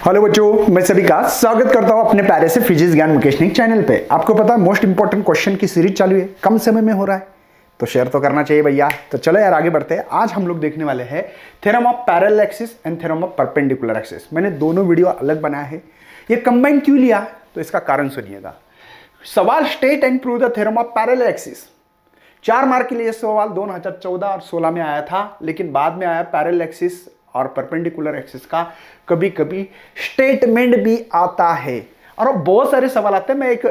Hello बच्चों, मैं सभी का स्वागत करता हूं अपने प्यारे से फिजिक्स ज्ञान मुकेशनिक चैनल पे। आपको पता है मोस्ट इंपॉर्टेंट क्वेश्चन की सीरीज चालू है, कम समय में हो रहा है तो शेयर तो करना चाहिए भैया। तो चलो यार आगे बढ़ते हैं। आज हम लोग देखने वाले हैं theorem of parallel axis and theorem of perpendicular axis. मैंने दोनों वीडियो अलग बनाया है, ये कंबाइन क्यों लिया तो इसका कारण सुनिएगा। सवाल state and prove the theorem of parallel axis 4 mark के लिए सवाल 2014 और 16 में आया था, लेकिन बाद में आया पैरेलल एक्सिस और परपेंडिकुलर एक्सिस का कभी कभी स्टेटमेंट भी आता है। और बहुत सारे सवाल आते हैं, मैं एक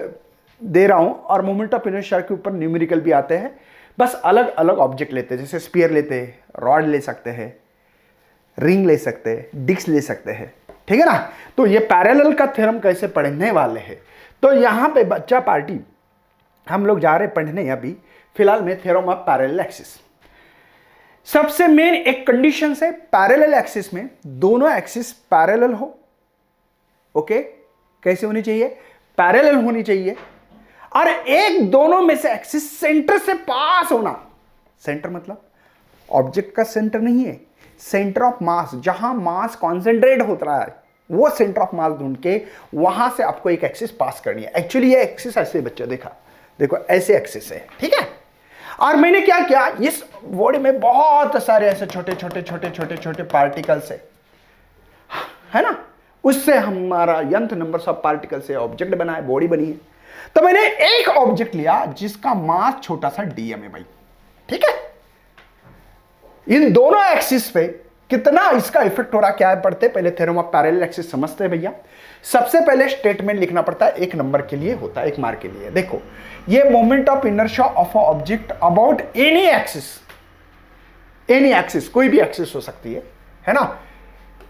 दे रहा हूं, और मोमेंट ऑफ इनर्शिया के ऊपर न्यूमेरिकल भी आते हैं। बस अलग अलग ऑब्जेक्ट लेते हैं, जैसे स्पीयर लेते हैं, रॉड ले सकते हैं, रिंग ले सकते हैं, डिस्क ले सकते हैं, ठीक है ना। तो ये पैरेलल का थ्योरम कैसे पढ़ने वाले हैं, तो यहां पे बच्चा पार्टी हम लोग जा रहे पढ़ने अभी फिलहाल में थ्योरम ऑफ पैरेलल एक्सिस। सबसे मेन एक कंडीशन है पैरेलल एक्सिस में दोनों एक्सिस पैरेलल हो। ओके, कैसे होनी चाहिए? पैरेलल होनी चाहिए। और एक दोनों में से एक्सिस सेंटर से पास होना। सेंटर मतलब ऑब्जेक्ट का सेंटर नहीं है, सेंटर ऑफ मास, जहां मास कॉन्सेंट्रेट होता है वो सेंटर ऑफ मास ढूंढ के वहां से आपको एक एक्सिस पास करनी है। एक्चुअली ये एक्सिस ऐसे बच्चा देखो ऐसे एक्सिस है, ठीक है। और मैंने क्या किया, इस बॉडी में बहुत सारे ऐसे छोटे छोटे पार्टिकल्स है ना, उससे हमारा यंथ नंबर ऑफ पार्टिकल से ऑब्जेक्ट बना है, बॉडी बनी है। तो मैंने एक ऑब्जेक्ट लिया जिसका मास छोटा सा डीएम है भाई, ठीक है। इन दोनों एक्सिस पे कितना इसका इफेक्ट हो रहा क्या है पढ़ते, पहले थ्योरम ऑफ पैरेलल एक्सिस समझते हैं भैया। सबसे पहले स्टेटमेंट लिखना पड़ता है, 1 नंबर के लिए होता है, 1 मार्क के लिए। देखो, ये moment of inertia of a object about any axis, कोई भी एक्सिस हो सकती है ना।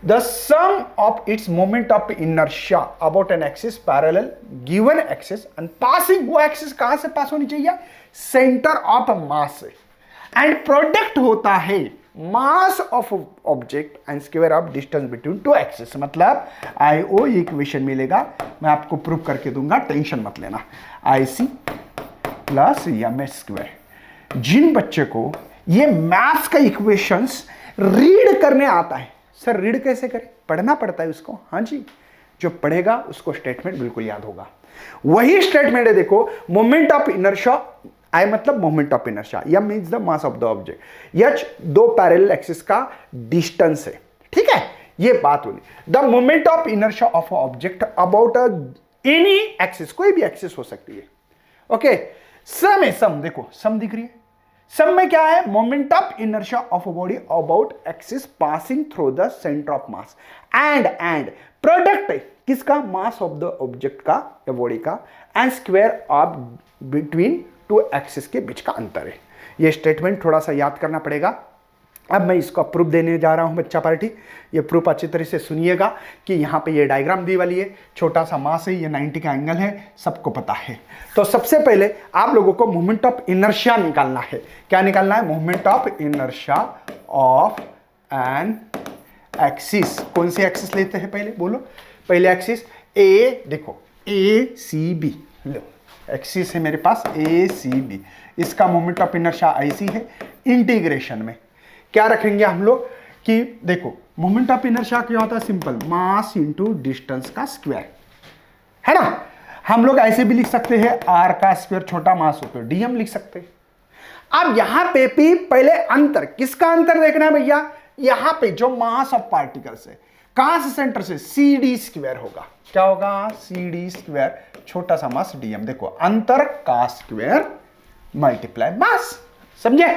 The sum of its moment of inertia about an axis parallel given axis and passing, वो एक्सिस कहां से पास होनी चाहिए? सेंटर ऑफ मास से। एंड प्रोडक्ट होता है mass of object and square of distance between 2 axis. मतलब आईओ इक्वेशन मिलेगा, मैं आपको प्रूव करके दूंगा, टेंशन मत लेना। IC plus MS²। जिन बच्चे को ये मैथ्स का इक्वेशंस रीड करने आता है, सर रीड कैसे करें? पढ़ना पड़ता है उसको। हाँ जी, जो पढ़ेगा उसको स्टेटमेंट बिल्कुल याद होगा। वही स्टेटमेंट है, देखो, मोमेंट ऑफ इनर्शिया, I मतलब moment of inertia, M means the mass of the object, H 2 parallel axis का डिस्टेंस है, ठीक है। ये बात होगी। The moment of inertia of object about any axis, कोई भी एक्सिस हो सकती है। ओके, सम है, सम देखो, सम दिख रही है। सम में क्या है? Moment of inertia of a body about axis passing through the centre of mass. And product किसका? मास ऑफ द ऑब्जेक्ट का या बॉडी का, and square of between 2 axis के बीच का अंतर है। ये स्टेटमेंट थोड़ा सा याद करना पड़ेगा। अब मैं इसको प्रूफ देने जा रहा हूं बच्चा पार्टी। ये प्रूफ अच्छी तरह से सुनिएगा कि यहां पे ये डायग्राम दी वाली है, छोटा सा मास है, ये 90 का एंगल है, सबको पता है। तो सबसे पहले आप लोगों को मोमेंट ऑफ इनर्शिया निकालना है। क्या निकालना है? Moment of inertia of an axis. कौन सी एक्सिस लेते हैं पहले बोलो? पहले एक्सिस ए, देखो ACB लो, एक्सिस है मेरे पास ACB, इसका मोमेंट ऑफ इनर्शिया IC है। इंटीग्रेशन में क्या रखेंगे हम लोग कि देखो, मोमेंट ऑफ इनर्शिया क्या होता है? सिंपल, मास इंटू डिस्टेंस का स्क्वायर, है ना। हम लोग ऐसे भी लिख सकते हैं, R का स्क्वायर छोटा मास हो तो DM लिख सकते हैं। अब यहां पे भी पहले अंतर, किसका अंतर देखना है भैया? यहां पे जो मास ऑफ पार्टिकल्स है, कहां से? सेंटर से। CD² होगा। क्या होगा? CD², छोटा सा मास DM। देखो, अंतर का स्क्वायर मल्टीप्लाई मास, समझे।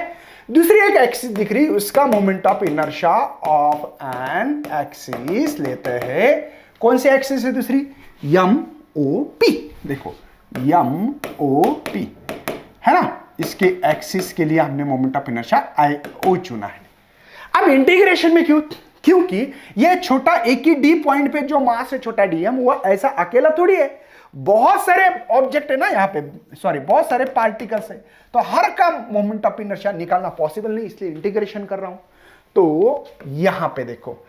दूसरी एक एक्सिस दिख रही, उसका moment of inertia of an axis लेते हैं। कौन सी एक्सिस है दूसरी? MOP। देखो MOP है ना, इसके एक्सिस के लिए हमने मोमेंट ऑफ इनर्शिया IO चुना है। अब इंटीग्रेशन में क्योंकि ये छोटा एक ही D पॉइंट पे जो मास है छोटा DM, वो ऐसा अकेला थोड़ी है, बहुत सारे ऑब्जेक्ट है ना यहाँ पे, सॉरी बहुत सारे पार्टिकल्स है, तो हर का मोमेंट ऑफ इनर्शिया निकालना पॉसिबल नहीं, इसलिए इंटीग्रेशन कर रहा हूं। तो यहां पे देखो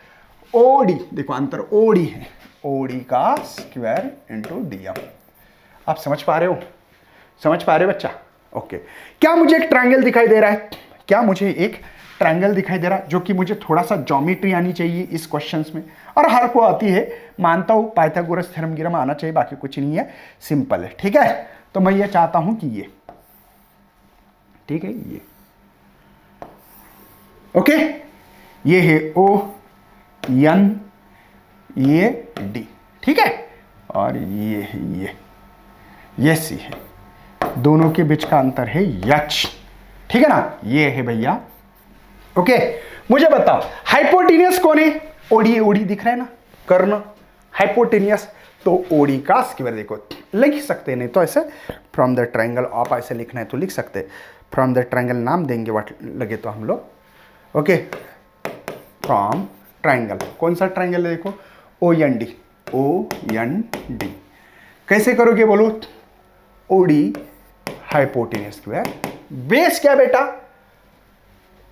OD, देखो अंतर OD है, OD का स्क्वायर इंटू DM। आप समझ पा रहे हो? समझ पा रहे हो बच्चा? ओके। क्या मुझे एक ट्रायंगल दिखाई दे रहा है? क्या मुझे एक ट्रायंगल दिखाई दे रहा है, जो कि मुझे थोड़ा सा ज्योमेट्री आनी चाहिए इस क्वेश्चंस में, और हर को आती है, मानता हूं पाइथागोरस थ्योरम गिरम आना चाहिए, बाकी कुछ नहीं है, सिंपल है। ठीक है, तो मैं ये चाहता हूं कि ये, ठीक है, ये ओके, ये है ओ एन, ये डी, ठीक है, और ये है ये सी है, दोनों के बीच का अंतर है एच, ठीक है ना, ये है भैया। ओके, मुझे बताओ हाइपोटेनियस कौन है? ओडी, ओडी दिख रहा है ना, कर्ण, हाइपोटेनियस, तो ओडी का स्क्वायर देखो लिख सकते, नहीं तो ऐसे फ्रॉम द ट्रायंगल ऑफ ऐसे लिखना है तो लिख सकते, फ्रॉम द ट्रायंगल नाम देंगे वाट लगे तो हम लोग। ओके, फ्रॉम ट्रायंगल, कौन सा ट्रायंगल है देखो, O N D, O N D, कैसे करोगे बोलो, ओडी हाइपोटेनियस स्क्वायर, बेस क्या बेटा,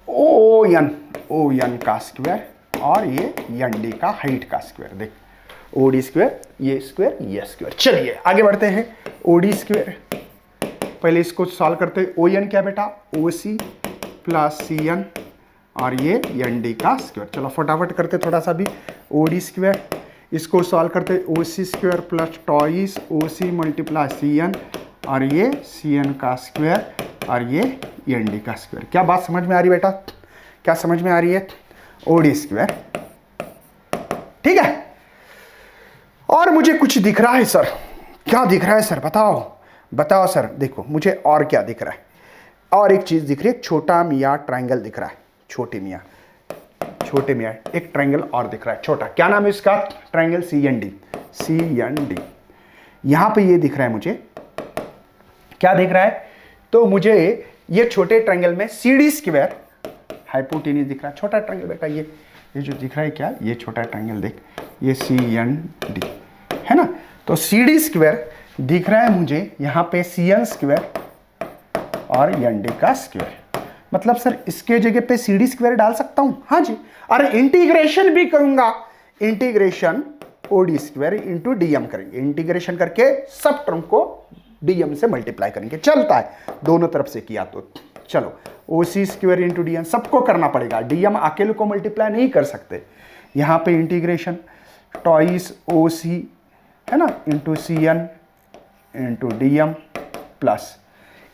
ओ एन का स्क्वायर, और ये एन डी का हाइट का स्क्वायर, देख ओडी स्क्वायर, ये स्क्वायर। चलिए आगे बढ़ते हैं, ओडी स्क्वायर, पहले इसको सॉल्व करते हैं, ओ एन क्या बेटा, ओ सी प्लस सी एन, और ये एन डी का स्क्वायर। चलो फटाफट करते थोड़ा सा भी, ओडी स्क्वायर, इसको सॉल्व करते, ओ सी स्क्वायर प्लस टॉइस ओ सी मल्टीप्लाई सी एन, और ये सी एन का स्क्वायर, और ये एन डी का स्क्वायर। क्या बात समझ में आ रही बेटा, क्या समझ में आ रही है, ओडी स्क्वायर, ठीक है। और मुझे कुछ दिख रहा है सर, क्या दिख रहा है सर, बताओ सर, देखो मुझे और क्या दिख रहा है, और एक चीज दिख रही है, छोटा मियाँ ट्रायंगल दिख रहा है, छोटे मियाँ एक ट्रायंगल और दिख रहा है छोटा, क्या नाम है इसका, ट्रायंगल सी एन डी, यहां पे ये दिख रहा है मुझे, क्या दिख रहा है, तो मुझे ये छोटे ट्रायंगल में सी डी स्क्वायर हाइपोटेनियस दिख रहा है, छोटा ट्रायंगल बेटा, ये जो दिख रहा है क्या, ये छोटा ट्रायंगल देख, ये सी एन डी है ना, तो सी डी स्क्वायर दिख रहा है मुझे यहाँ पे, सी एन स्क्वायर और एन डी का स्क्वायर, मतलब सर इसके जगह पे सी डी स्क्वायर डाल सकता हूं, हाँ जी, और इंटीग्रेशन भी करूंगा, integration OD square into DM करेंगे, इंटीग्रेशन करके सब टर्म को डीएम से मल्टीप्लाई करेंगे, चलता है दोनों तरफ से किया तो। चलो ओ सी स्क्वायर इंटू डीएम सबको करना पड़ेगा, डीएम अकेले को मल्टीप्लाई नहीं कर सकते, यहाँ पे इंटीग्रेशन टॉइस ओ सी है ना into C N into DM plus,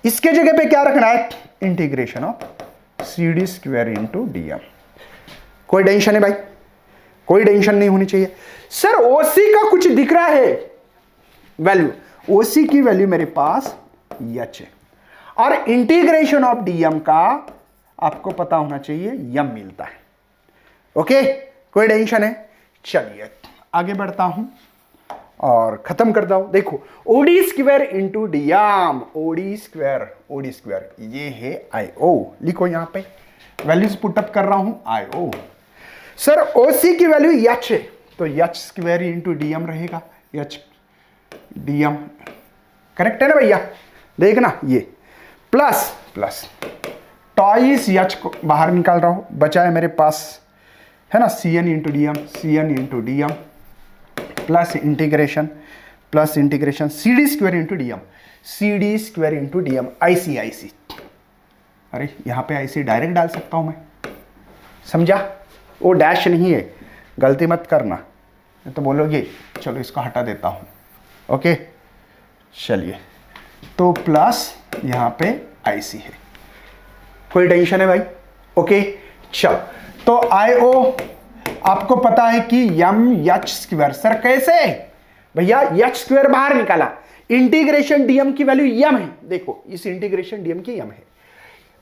इसके जगह पे क्या रखना है, integration of C D square into DM. कोई टेंशन है भाई, कोई टेंशन नहीं होनी चाहिए। सर ओसी का कुछ दिख रहा है वैल्यू, ओसी की वैल्यू मेरे पास एच है, और इंटीग्रेशन ऑफ डीएम का आपको पता होना चाहिए यम मिलता है। ओके, कोई टेंशन है, चलिए आगे बढ़ता हूं और खत्म करता हूं। देखो OD square into DM, OD square ये है आई ओ, लिखो यहां पे वैल्यूज पुटअप कर रहा हूं, आई ओ। सर ओसी की वैल्यू एच है, तो एच स्क्वायर इंटू डीएम रहेगा, एच डीएम, करेक्ट है ना भैया, देखना ये प्लस टॉइस एच को बाहर निकाल रहा हूं, बचा है मेरे पास है ना C N into DM plus integration C D square into DM, IC, अरे यहां पे आईसी डायरेक्ट डाल सकता हूं मैं, समझा, वो डैश नहीं है, गलती मत करना तो बोलोगे, चलो इसको हटा देता हूं। ओके चलिए, तो प्लस यहां पे आईसी है, कोई टेंशन है भाई, ओके चलो, तो आईओ आपको पता है कि यम एच स्क्वायर, सर कैसे भैया, एच स्क्वायर बाहर निकाला, इंटीग्रेशन डीएम की वैल्यू यम है, देखो इस इंटीग्रेशन डीएम की यम है,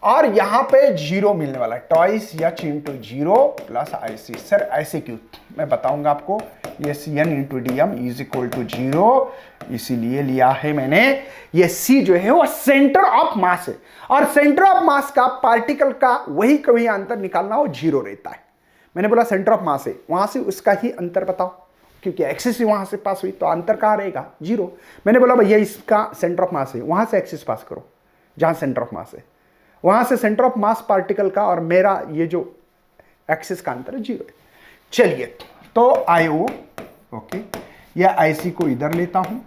और यहां पे जीरो मिलने वाला है, twice H into zero plus IC. Sir ऐसे क्यों, मैं बताऊंगा आपको, ये C N into DM is equal to zero, इसीलिए लिया है मैंने, ये सी जो है वो सेंटर ऑफ मास है, और सेंटर ऑफ मास का पार्टिकल का वही कभी अंतर निकालना हो जीरो रहता है, मैंने बोला सेंटर ऑफ मास है, वहां से उसका ही अंतर बताओ, क्योंकि एक्सिस वहां से पास हुई तो अंतर कहां रहेगा, जीरो। मैंने बोला भैया इसका सेंटर ऑफ मास है, वहां से एक्सिस पास करो जहां सेंटर ऑफ मास है, वहां से सेंटर ऑफ मास पार्टिकल का और मेरा ये जो एक्सिस का अंतर है जीरो है। चलिए तो आईओ, ओके, या आईसी को इधर लेता हूं,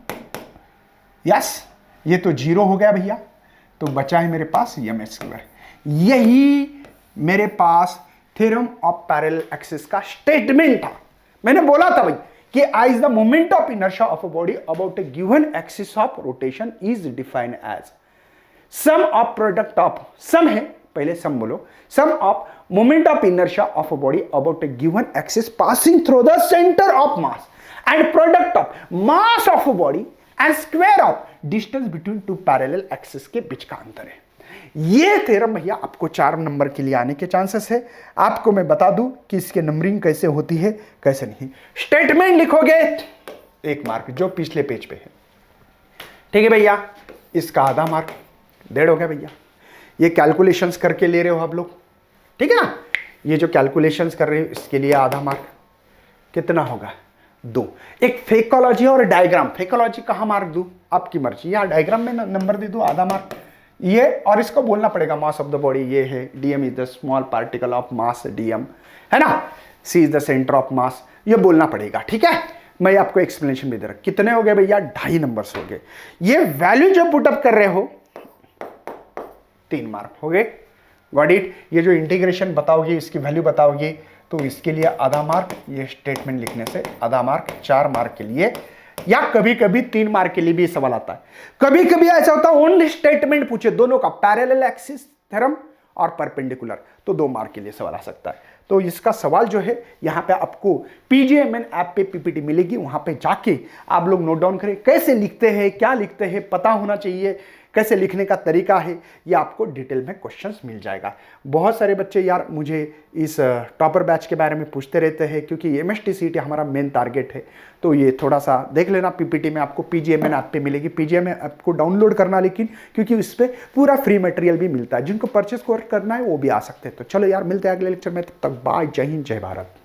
यस ये तो जीरो हो गया भैया, तो बचा है मेरे पास एम एच स्क्वायर, यही मेरे पास थ्योरम ऑफ पैरेलल एक्सिस का स्टेटमेंट था। मैंने बोला था भाई कि I is the moment of inertia of a body about a given axis of rotation is defined as sum of product of, sum है पहले सम बोलो, sum of moment of inertia of a body about a given axis passing through the centre of mass and product of mass of a body and square of distance between two parallel axis के बीच का अंतर है। ये theorem भैया आपको 4 number के लिए आने के चांसेस है। आपको मैं बता दूं कि इसके नंबरिंग कैसे होती है कैसे नहीं। स्टेटमेंट लिखोगे 1 मार्क जो पिछले पेज पे है, ठीक है भैया। इसका आधा मार्क 1.5 हो गया भैया। ये कैलकुलेशंस करके ले रहे हो आप लोग, ठीक है ना। ये जो कैलकुलेशंस कर रहे हो इसके लिए आधा मार्क कितना होगा 2। एक फेकोलॉजी और डायग्राम, फेकोलॉजी कहाँ मार्क दूं आपकी मर्जी, या डायग्राम में नंबर दे दूं आधा मार्क। ये और इसको बोलना पड़ेगा मास ऑफ द बॉडी ये है, DM is the small particle of mass DM, है ना, C is the centre of mass, ये बोलना पड़ेगा, ठीक है। मैं आपको एक्सप्लेनेशन भी दे रहा। कितने हो गए भैया 2.5 नंबर्स हो गए। ये वैल्यू जब पुटअप कर रहे हो 3 मार्क हो गए, गॉट इट। ये जो इंटीग्रेशन बताओगे इसकी वैल्यू बताओगे तो इसके लिए आधा मार्क, ये स्टेटमेंट लिखने से आधा मार्क 4 मार्क के लिए, या कभी कभी 3 मार्क के लिए भी सवाल आता है। कभी कभी ऐसा होता है ओनली स्टेटमेंट पूछे दोनों का, पैरेलल एक्सिस थ्योरम और परपेंडिकुलर, तो 2 मार्क के लिए सवाल आ सकता है। तो इसका सवाल जो है यहाँ पे आपको पीजीएमएन ऐप पे पीपीटी मिलेगी, वहां पे जाके आप लोग नोट डाउन करें कैसे लिखते हैं, क्या लिखते हैं, पता होना चाहिए कैसे लिखने का तरीका है, ये आपको डिटेल में क्वेश्चंस मिल जाएगा। बहुत सारे बच्चे यार मुझे इस टॉपर बैच के बारे में पूछते रहते हैं क्योंकि एमएसटीसीटी हमारा मेन टारगेट है। तो ये थोड़ा सा देख लेना, पीपीटी में आपको पीजीएमएन ऐप पे मिलेगी। पीजीएमएन ऐप को डाउनलोड करना, लेकिन क्योंकि इस पर पूरा फ्री मटेरियल भी मिलता है, जिनको परचेस करना है वो भी आ सकते हैं। तो चलो यार मिलते हैं अगले लेक्चर में, तब तक बाय, जय हिंद, जय भारत।